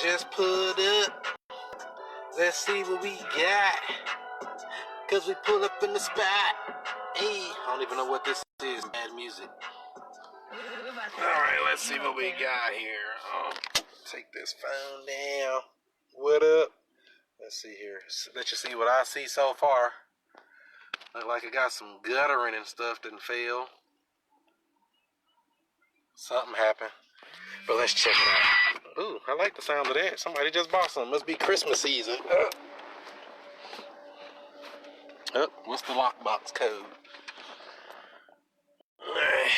just put up. Let's see what we got. Cause we pull up in the spot. Hey, I don't even know what this is. Bad music. Alright, let's see what we got here. Take this phone down. What up? Let's see here. Let you see what I see so far. Look like it got some guttering and stuff didn't fail. Something happened. But let's check it out. Ooh, I like the sound of that. Somebody just bought some. Must be Christmas season. What's the lockbox code? Alright,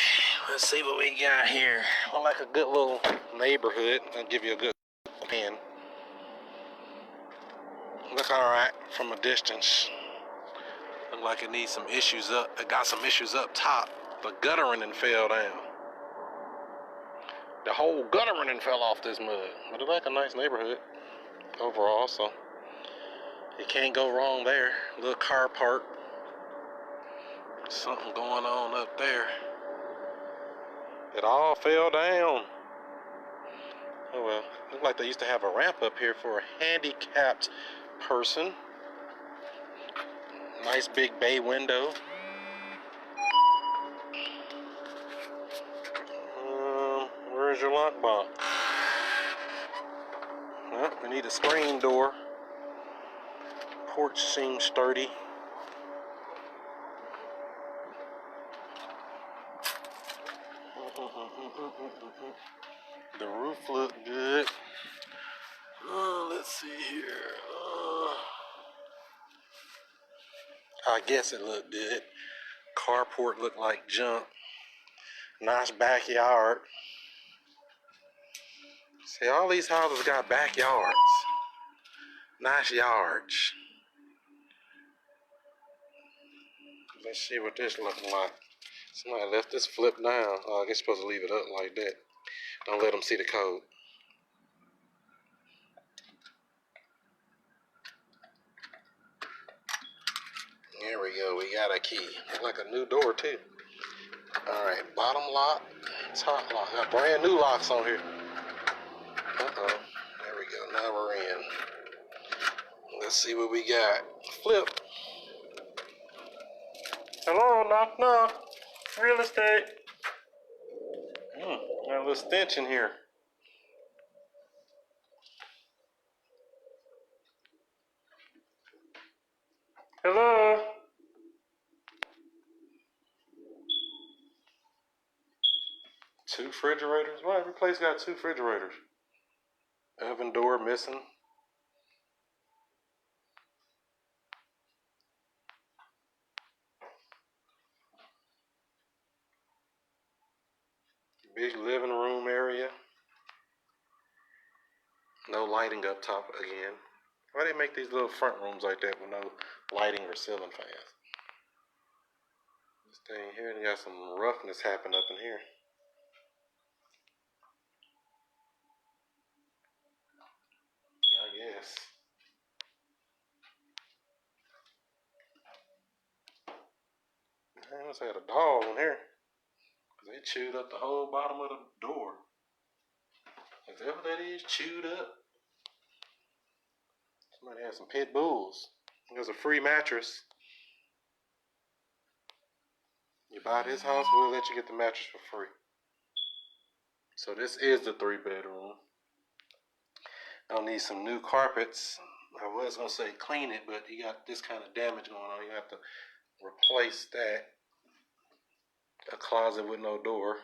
let's see what we got here. I like a good little neighborhood. I'll give you a good hand. Look alright from a distance. Look like it needs some issues up. It got some issues up top. The guttering and fell down. The whole guttering and fell off this mud. But it's like a nice neighborhood overall, so you can't go wrong there. Little car park. Something going on up there. It all fell down. Oh well. Looked like they used to have a ramp up here for a handicapped person. Nice big bay window. Where's your lockbox? Well, we need a screen door. Porch seems sturdy. The roof looked good. Let's see here. I guess it looked good. Carport looked like junk. Nice backyard. See, all these houses got backyards. Nice yards. Let's see what this looking like. Somebody left this flip down. Oh, I guess you're supposed to leave it up like that. Don't let them see the code. There we go. We got a key. Look like a new door too. Alright, bottom lock, top lock. Got brand new locks on here. There we go. Now we're in. Let's see what we got. Flip. Hello, knock knock. Real estate. Got a little stench in here. Hello. Two refrigerators? Why every place got two refrigerators? Oven door missing. Big living room area. No lighting up top again. Why they make these little front rooms like that with no lighting or ceiling fans? This thing here, they got some roughness happening up in here. I guess. I must have had a dog in here. They chewed up the whole bottom of the door. Whatever that is, chewed up. Somebody had some pit bulls. There's a free mattress. You buy this house, we'll let you get the mattress for free. So this is the 3-bedroom. I'll need some new carpets. I was going to say clean it, but you got this kind of damage going on. You have to replace that. A closet with no door.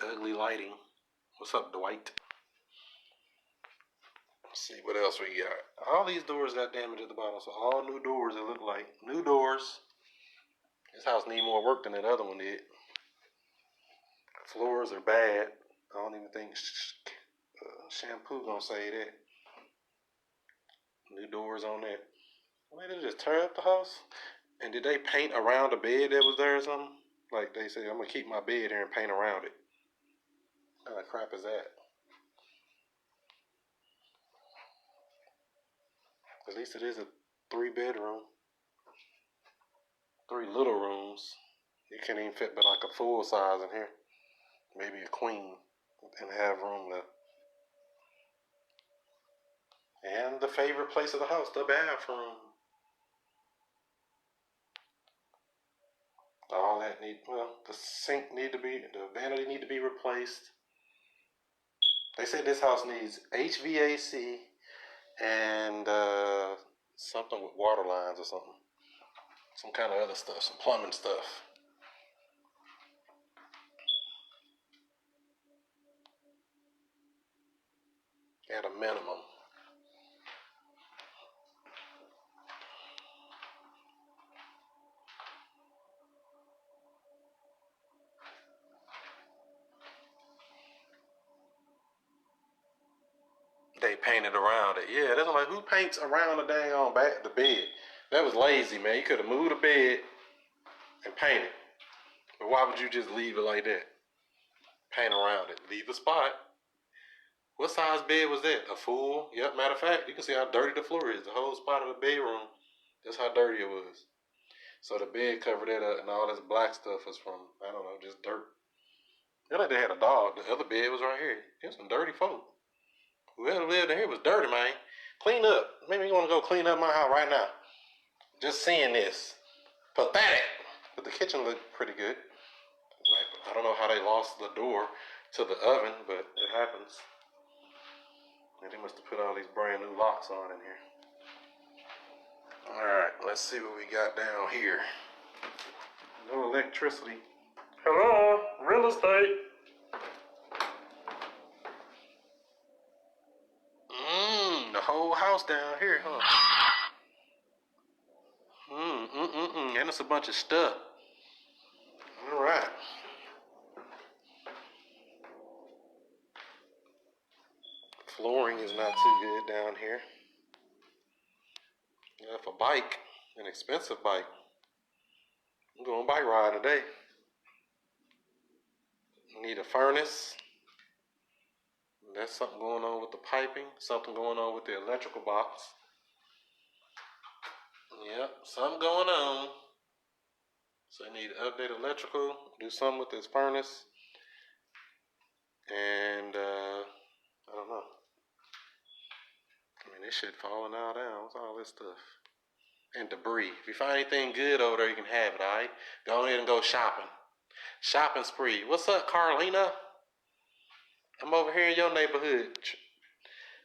Ugly lighting. What's up, Dwight? Let's see what else we got. All these doors got damage at the bottom, so all new doors, it look like. New doors. This house need more work than that other one did. Floors are bad. I don't even think shampoo gonna say that. New doors on that. Why did they just tear up the house? And did they paint around the bed that was there or something? Like they said, I'm gonna keep my bed here and paint around it. What kind of crap is that? At least it is a 3-bedroom. 3 little rooms. You can't even fit but like a full size in here. maybe a queen, and have room left. And the favorite place of the house, the bathroom. All that the sink need to be, the vanity need to be replaced. They said this house needs HVAC and something with water lines or something. Some kind of other stuff, some plumbing stuff. At a minimum. They painted around it. Yeah, that's like, who paints around the dang on the bed? That was lazy, man. You could have moved the bed and painted. But why would you just leave it like that? Paint around it. Leave the spot. What size bed was that? A full? Yep, matter of fact, you can see how dirty the floor is. The whole spot of the bedroom, that's how dirty it was. So the bed covered it up, and all this black stuff was from, I don't know, just dirt. It's like they had a dog. The other bed was right here. There's some dirty folk. Whoever lived in here was dirty, man. Clean up. Maybe you want to go clean up my house right now. Just seeing this. Pathetic. But the kitchen looked pretty good. Like, I don't know how they lost the door to the oven, but it happens. And they must have put all these brand new locks on in here. Alright, let's see what we got down here. No electricity. Hello, real estate. The whole house down here, huh? And it's a bunch of stuff. Alright. Flooring is not too good down here. If a bike, an expensive bike, I'm going bike ride today. Need a furnace. That's something going on with the piping. Something going on with the electrical box. Yep, something going on. So I need to update electrical, do something with this furnace. And I don't know. I mean, this shit falling all down. What's all this stuff? And debris. If you find anything good over there, you can have it, alright? Go ahead and go shopping. Shopping spree. What's up, Carlina? I'm over here in your neighborhood.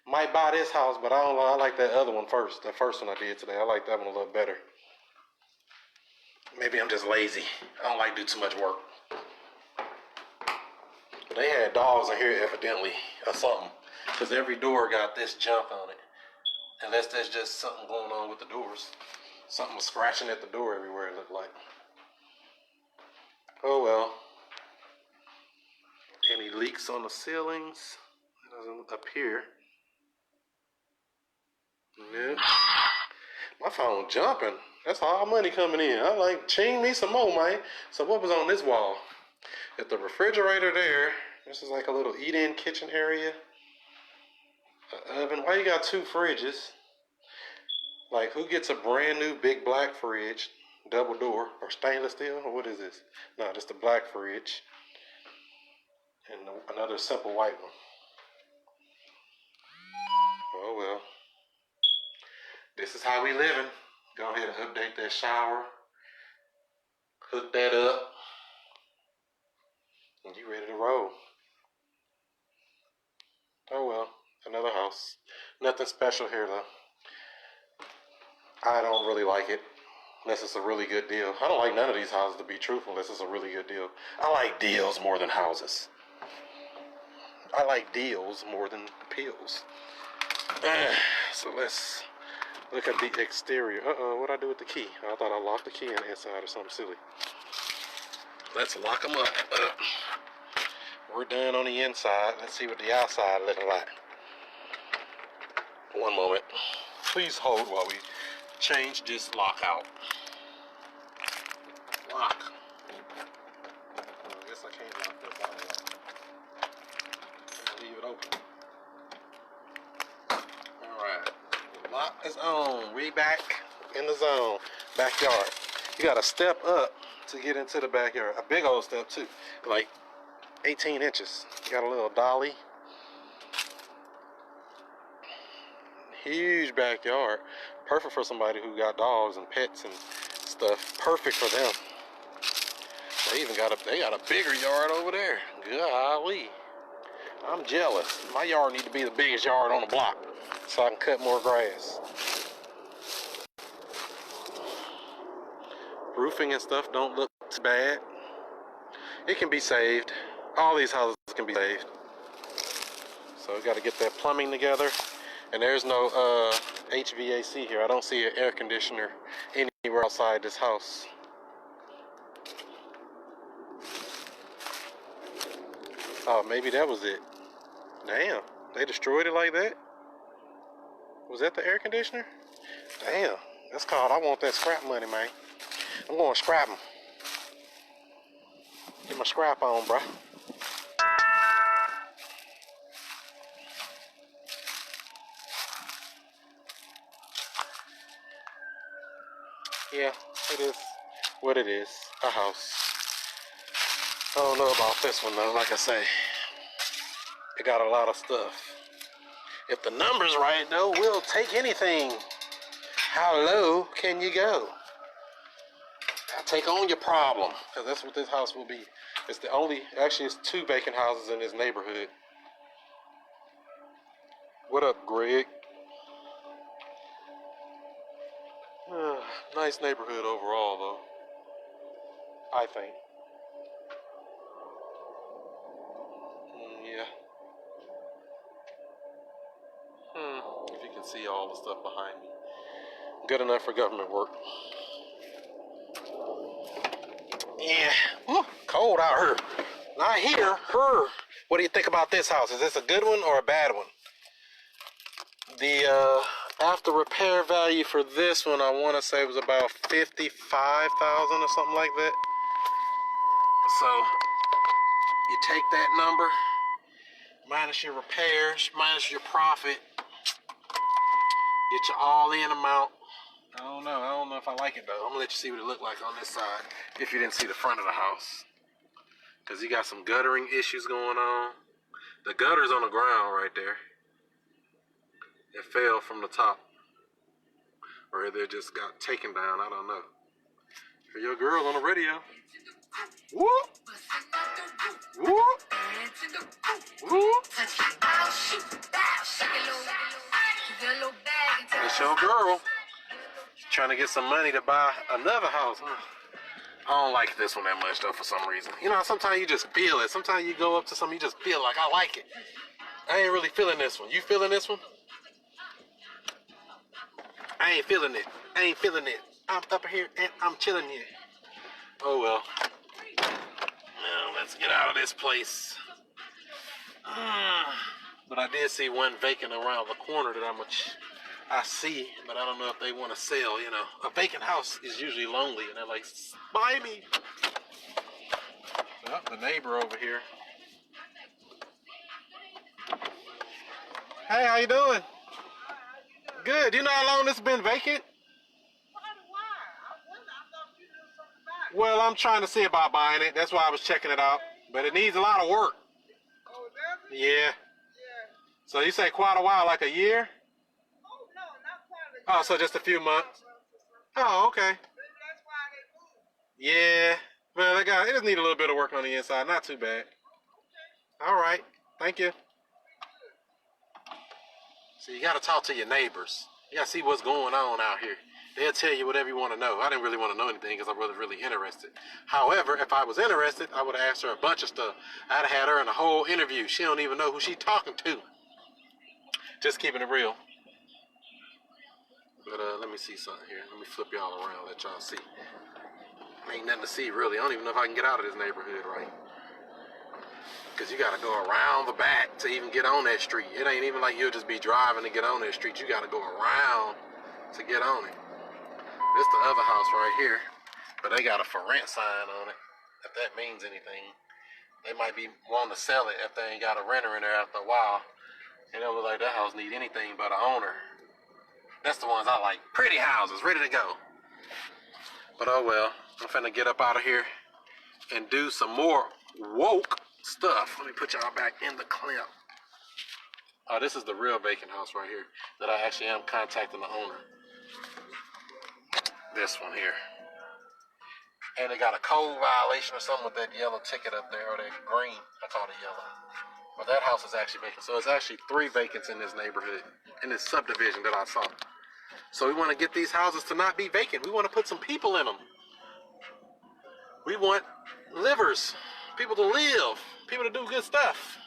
Might buy this house, but I don't know. I like that other one first. The first one I did today. I like that one a little better. Maybe I'm just lazy. I don't like to do too much work. But they had dogs in here evidently or something. Because every door got this junk on it. Unless there's just something going on with the doors. Something was scratching at the door everywhere, it looked like. Oh well. Any leaks on the ceilings? It doesn't appear. Yeah. My phone jumping. That's all money coming in. I'm like, ching me some more, man. So what was on this wall? At the refrigerator there, this is like a little eat-in kitchen area. An oven. Why you got two fridges? Like, who gets a brand new big black fridge, double door, or stainless steel? Or what is this? No, just a black fridge. And another simple white one. Oh well. This is how we living. Go ahead and update that shower. Hook that up. And you ready to roll. Oh well. Another house. Nothing special here though. I don't really like it. Unless it's a really good deal. I don't like none of these houses, to be truthful, unless it's a really good deal. I like deals more than houses. I like deals more than pills. So let's look at the exterior. What'd I do with the key? I thought I locked the key in the inside or something silly. Let's lock them up. We're done on the inside. Let's see what the outside looking like. One moment. Please hold while we change this lock out. Lock. I guess I can't lock this out. Leave it open. Alright. Lock is on. We back in the zone. Backyard. You gotta step up to get into the backyard. A big old step too. Like 18 inches. Got a little dolly. Huge backyard. Perfect for somebody who got dogs and pets and stuff. Perfect for them. They even got a bigger yard over there. Golly. I'm jealous. My yard needs to be the biggest yard on the block so I can cut more grass. Roofing and stuff don't look too bad. It can be saved. All these houses can be saved. So we got to get that plumbing together. And there's no HVAC here. I don't see an air conditioner anywhere outside this house. Oh, maybe that was it. Damn, they destroyed it like that? Was that the air conditioner? Damn, that's called I want that scrap money, man. I'm going to scrap them. Get my scrap on, bruh. Yeah, it is what it is. A house. I don't know about this one though, like I say. It got a lot of stuff. If the number's right though, we'll take anything. How low can you go? I'll take on your problem. Because that's what this house will be. It's the only, actually it's 2 vacant houses in this neighborhood. What up, Greg? Nice neighborhood overall though, I think. Yeah. If you can see all the stuff behind me. Good enough for government work. Yeah. Woo, cold out here. Not here, her. What do you think about this house? Is this a good one or a bad one? The after repair value for this one, I want to say was about $55,000 or something like that. So you take that number, minus your repairs, minus your profit, get your all-in amount. I don't know if I like it though. I'm gonna let you see what it looked like on this side if you didn't see the front of the house. Cause you got some guttering issues going on. The gutter's on the ground right there. It fell from the top. Or they just got taken down, I don't know. Hear your girl on the radio. Whoop! Whoop! Whoop! It's your girl. Trying to get some money to buy another house. I don't like this one that much though for some reason. You know, sometimes you just feel it. Sometimes you go up to something, you just feel like, I like it. I ain't really feeling this one. You feeling this one? I ain't feeling it. I ain't feeling it. I'm up here and I'm chilling here. Oh well. Now let's get out of this place. But I did see one vacant around the corner that I see, but I don't know if they want to sell, you know. A vacant house is usually lonely and they're like, buy me. Well, the neighbor over here. Hey, how you doing? Good. You know how long this has been vacant? Well, I'm trying to see about buying it. That's why I was checking it out. But it needs a lot of work. Oh, does it? Yeah. Yeah. So you say quite a while, like a year? Oh, no, not quite a year. Oh, so just a few months? Oh, okay. Maybe that's why they moved. Yeah. Well, it just need a little bit of work on the inside. Not too bad. All right. Thank you. So you got to talk to your neighbors. You got to see what's going on out here. They'll tell you whatever you want to know. I didn't really want to know anything because I wasn't really interested. However, if I was interested, I would have asked her a bunch of stuff. I'd have had her in a whole interview. She don't even know who she's talking to. Just keeping it real. But let me see something here. Let me flip y'all around, let y'all see. Ain't nothing to see, really. I don't even know if I can get out of this neighborhood right. Because you got to go around the back to even get on that street. It ain't even like you'll just be driving to get on that street. You got to go around to get on it. This the other house right here. But they got a for rent sign on it, if that means anything. They might be wanting to sell it if they ain't got a renter in there after a while. It don't look like that house need anything but an owner. That's the ones I like. Pretty houses, ready to go. But oh well, I'm finna get up out of here and do some more woke stuff. Let me put y'all back in the clip. This is the real vacant house right here that I actually am contacting the owner. This one here. And they got a code violation or something with that yellow ticket up there, or that green. I call it yellow. But that house is actually vacant. So it's actually 3 vacants in this neighborhood, in this subdivision that I saw. So we want to get these houses to not be vacant. We want to put some people in them. We want livers, people to live, people to do good stuff.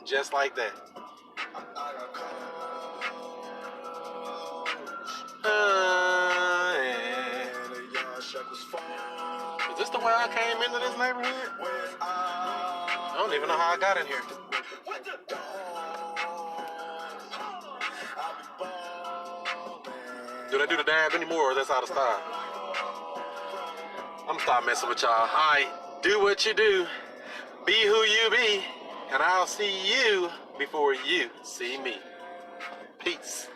Just like that. Is this the way I came into this neighborhood? I don't even know how I got in here. Do they do the dab anymore, or that's out of style? I'm gonna stop messing with y'all. Alright, do what you do. Be who you be. And I'll see you before you see me. Peace.